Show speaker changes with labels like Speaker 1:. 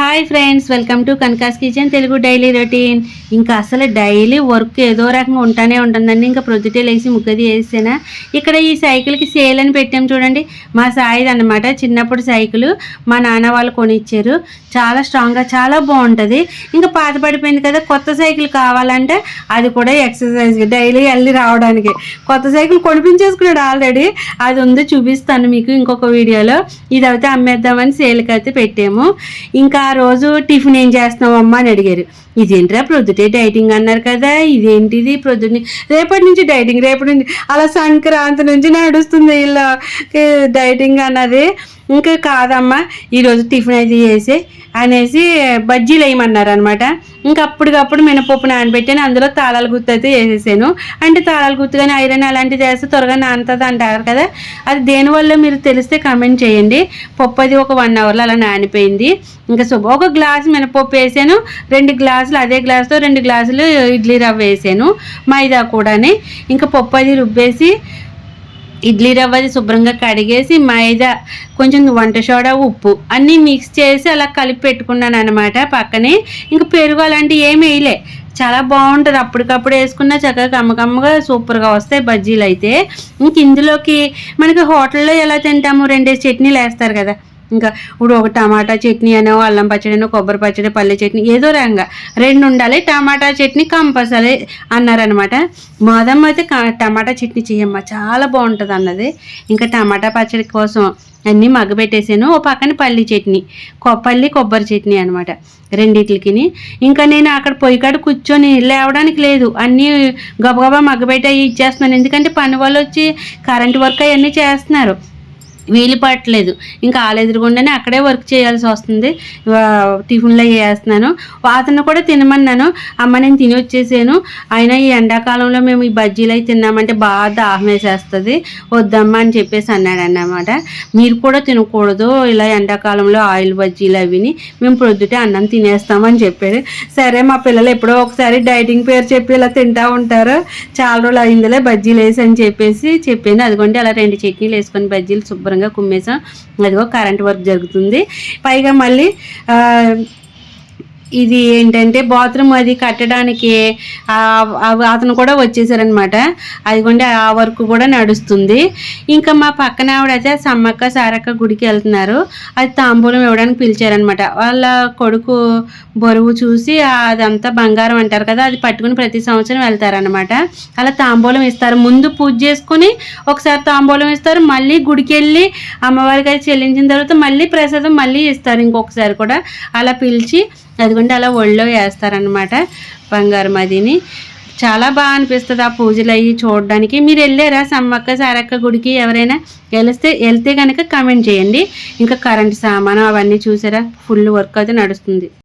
Speaker 1: Hi friends, welcome to Kanaka's kitchen Telugu daily routine. ఇంకా అసలు daily work ఏదో రకంగా ఉంటానే ఉంటుందండి. ఇంకా ప్రొద్దుటే లేచి ముగ్గది వేసేనా. ఇక్కడ ఈ సైకిల్కి సేల్ అని పెట్టాం చూడండి. మా సాయిది అనమాట, చిన్నప్పుడు సైకిల్ మా నాన్న వాళ్ళు కొనిచ్చారు. చాలా స్ట్రాంగ్గా చాలా బాగుంటుంది. ఇంకా పాత పడిపోయింది కదా, కొత్త సైకిల్ కావాలంటే అది కూడా ఎక్సర్సైజ్ డైలీ వెళ్ళి రావడానికి కొత్త సైకిల్ కొనిపించేసుకున్నాడు ఆల్రెడీ. అది ఉంది, చూపిస్తాను మీకు ఇంకొక వీడియోలో. ఇది అయితే అమ్మేద్దామని సేల్కి అయితే పెట్టాము. ఇంకా ఆ రోజు టిఫిన్ ఏం చేస్తున్నావు అమ్మ అని అడిగారు. ఇదేంట్రా ప్రొద్దుటే డైటింగ్ అన్నారు కదా, ఇదేంటిది ప్రొద్దుని రేపటి నుంచి డైటింగ్, రేపటి నుంచి అలా సంక్రాంతి నుంచి నడుస్తుంది ఇలా డైటింగ్ అన్నది. ఇంకా కాదమ్మా ఈరోజు టిఫిన్ అయితే చేసి అనేసి బజ్జీలు వేయమన్నారు అనమాట. ఇంకా అప్పటికప్పుడు మినపప్పు నానబెట్టాను, అందులో తాళాల గుర్తు అయితే వేసేసాను. అంటే తాళాల గుర్తు కానీ ఐరన్ అలాంటివి వేస్తే త్వరగా నానుతుంది అంటారు కదా, అది దేనివల్ల మీరు తెలిస్తే కామెంట్ చేయండి. పప్పు అది ఒక 1 అవర్లో అలా నానిపోయింది. ఇంకా ఒక గ్లాస్ మినపప్పు వేసాను, 2 గ్లాసులు అదే గ్లాసుతో 2 గ్లాసులు ఇడ్లీ రవ్వ వేసాను, మైదా కూడాని. ఇంకా పప్పు అది రుబ్బేసి ఇడ్లీ రవ్వ అది శుభ్రంగా కడిగేసి మైదా, కొంచెం వంట సోడా, ఉప్పు అన్నీ మిక్స్ చేసి అలా కలిపి పెట్టుకున్నాను అనమాట పక్కనే. ఇంకా పెరుగు అలాంటివి ఏమి వేయలే, చాలా బాగుంటుంది. అప్పటికప్పుడు వేసుకున్న చక్కగా కమ్మకమ్మగా సూపర్గా వస్తాయి బజ్జీలు అయితే. ఇంక ఇందులోకి మనకి హోటల్లో ఎలా తింటాము, 2 చట్నీలు వేస్తారు కదా. ఇంకా ఇప్పుడు ఒక టమాటా చట్నీ అనో, అల్లం పచ్చడి అనో, కొబ్బరి పచ్చడి, పల్లె చట్నీ ఏదో రకంగా 2 ఉండాలి. టమాటా చట్నీ కంపల్సరీ అన్నారనమాట. మాదమ్మ అయితే టమాటా చట్నీ చేయమ్మా చాలా బాగుంటుంది అన్నది. ఇంకా టమాటా పచ్చడి కోసం అన్నీ మగ్గబెట్టేసాను. ఓ పక్కన పల్లి చట్నీ, కొబ్బరి చట్నీ అనమాట, రెండిట్లకి. ఇంకా నేను అక్కడ పొయ్యి కాడ కూర్చొని లేవడానికి లేదు, అన్నీ గబగబా మగ్గబెట్టి ఇచ్చేస్తున్నాను. ఎందుకంటే పని వాళ్ళు వచ్చి కరెంట్ వర్క్ అవన్నీ చేస్తున్నారు, వీలు పట్టలేదు. ఇంకా ఎదురుగుండానే అక్కడే వర్క్ చేయాల్సి వస్తుంది. టిఫిన్లో వేస్తున్నాను. అతను కూడా తినమన్నాను. అమ్మ నేను తిని వచ్చేసాను, అయినా ఈ ఎండాకాలంలో మేము ఈ బజ్జీలు అవి తిన్నామంటే బాగా దాహం వేసేస్తుంది, వద్దమ్మా అని చెప్పేసి అన్నాడు అన్నమాట. మీరు కూడా తినకూడదు ఇలా ఎండాకాలంలో ఆయిల్ బజ్జీలు అవిని, మేము ప్రొద్దుటే అన్నం తినేస్తామని చెప్పారు. సరే మా పిల్లలు ఎప్పుడో ఒకసారి డైటింగ్ పేరు చెప్పి ఇలా తింటూ ఉంటారు, చాలా రోజులు అయిందిలే బజ్జీలు వేసి అని చెప్పేసి చెప్పాను. అదిగోండి అలా 2 చట్నీలు వేసుకొని బజ్జీలు శుభ్రంగా కుమ్మేసాం. అదిగో కరెంట్ వర్క్ జరుగుతుంది. పైగా మళ్ళీ ఇది ఏంటంటే బాత్రూమ్ అది కట్టడానికి అతను కూడా వచ్చేసారనమాట. అదిగోండి ఆ వర్క్ కూడా నడుస్తుంది. ఇంకా మా పక్కన ఆవిడైతే సమ్మక్క సారక్క గుడికి వెళ్తున్నారు, అది తాంబూలం ఇవ్వడానికి పిలిచారనమాట. వాళ్ళ కొడుకు బరువు చూసి అదంతా బంగారం అంటారు కదా, అది పట్టుకుని ప్రతి సంవత్సరం వెళ్తారనమాట. అలా తాంబూలం ఇస్తారు, ముందు పూజ చేసుకుని ఒకసారి తాంబూలం ఇస్తారు, మళ్ళీ గుడికి వెళ్ళి అమ్మవారికి అది చెల్లించిన తర్వాత మళ్ళీ ప్రసాదం మళ్ళీ ఇస్తారు ఇంకొకసారి కూడా. అలా పిలిచి అదిగోండి అలా ఒళ్ళో వేస్తారనమాట బంగారం అదిని. చాలా బాగా అనిపిస్తుంది ఆ పూజలు అవి చూడడానికి. మీరు వెళ్ళారా సమ్మక్క సారక్క గుడికి? ఎవరైనా వెళ్తే కనుక కామెంట్ చేయండి. ఇంకా కరెంట్ సామాను అవన్నీ చూసారా, ఫుల్ వర్క్ అయితే నడుస్తుంది.